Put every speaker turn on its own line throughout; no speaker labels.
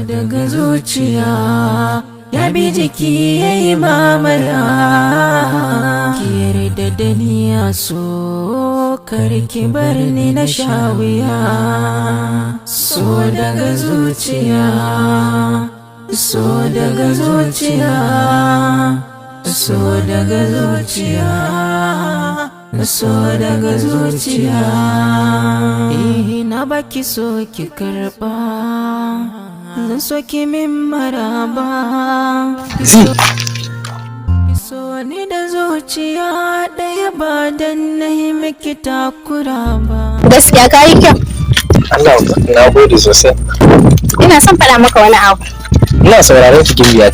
daga zuciya ya bi jiki ya yi mamaya. Ki yarda da ni ya so kar ki bar ni na sha wuya. So daga zuciya, so daga zuciya, so daga zuciya, so daga zuciya. Na baki so ki karba, zan so ki min maraba. So ni da zuciya ɗaya ba dan na yi miki takura ba.
Gaskiya ka yi kyau.
Allah na gode sosai.
Ina son faɗa maka wani abu.
Ina sauraron ki gimbiya.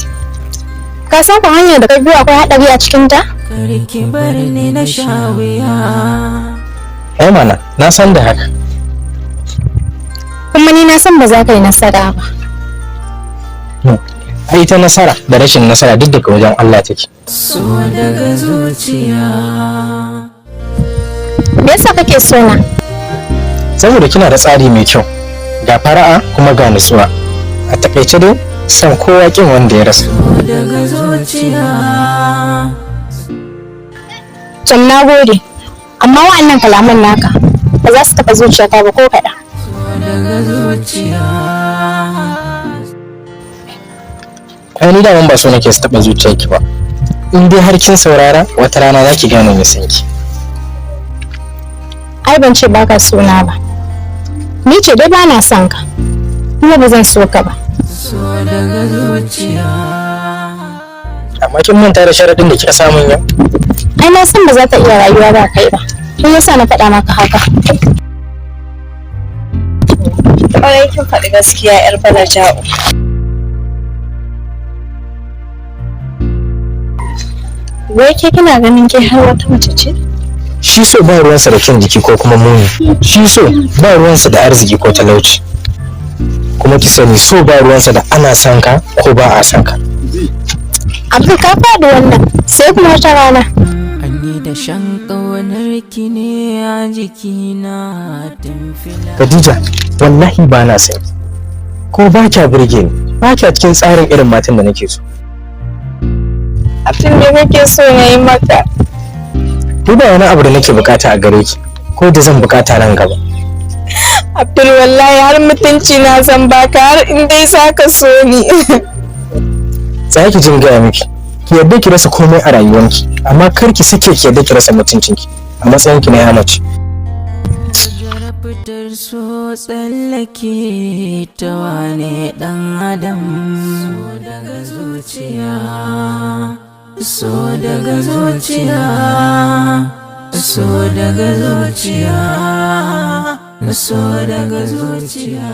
Ka san ko hanyar da ka biyo akwai haɗari a cikin ta?
Kar ki bar ni na sha wuya.
Ai mana, na san da haka.
Kuma ni na san ba za ka yi nasara ba.
Ai ta nasara da rashin nasara duk daga wajen Allah take.
So daga zuciya.
Me yasa kake so na?
Saboda kina da tsari mai kyau, ga fara'a kuma ga nutsuwa. A takaice dai san kowa kin wanda ya rasa.
So daga zuciya.
Tom, na gode. Amma wa'annan kalaman naka ba za su taɓa zuciyata ba ko kaɗan.
So daga zuciya.
Ai ni da ba so nake su taɓa zuciyarki ba. In dai har kin saurara wata rana za ki gane me sanki.
Ai ban ce baka so na ba. Ni ce dai ba na son ka. Kuma ba zan so ka ba.
So daga zuciya.
Amma kin manta da sharadin da kika samu yau?
Ai na san ba za ta iya rayuwa ba kai ba. Kin yasa na faɗa maka haka. Ƙwarai kin faɗi gaskiya 'yar Balaja'u. Wai ke kina ganin ke har wata mace ce?
Shi so ba ruwansa da kyan jiki ko kuma muni. Shi so ba ruwansa da arziki ko talauci. Kuma ki sani so ba ruwansa da ana son ka ko ba a son ka.
Abdul ka faɗi wannan sai kuma wata rana.
Ani da shan ƙaunar ki ne a jikina tamfila.
Khadija, wallahi ba na son ki. Ko ba kya burge ni, ba kya cikin tsarin irin matan da nake so.
Abdul me kake so na yi maka?
Ni ba wani abu da nake bukata a gare ki, ko da zan bukata nan gaba.
Abdul wallahi har mutunci na zan baka har in dai saka so ni.
Za ki jin gaya miki, ki yadda ki rasa komai a rayuwanki, amma kar ki sake ki yadda ki rasa mutuncinki a matsayin ki na ya mace.
Fitar so tsallake ta wane dan adam. So daga zuciya, so daga zuciya, so daga zuciya, so daga zuciya.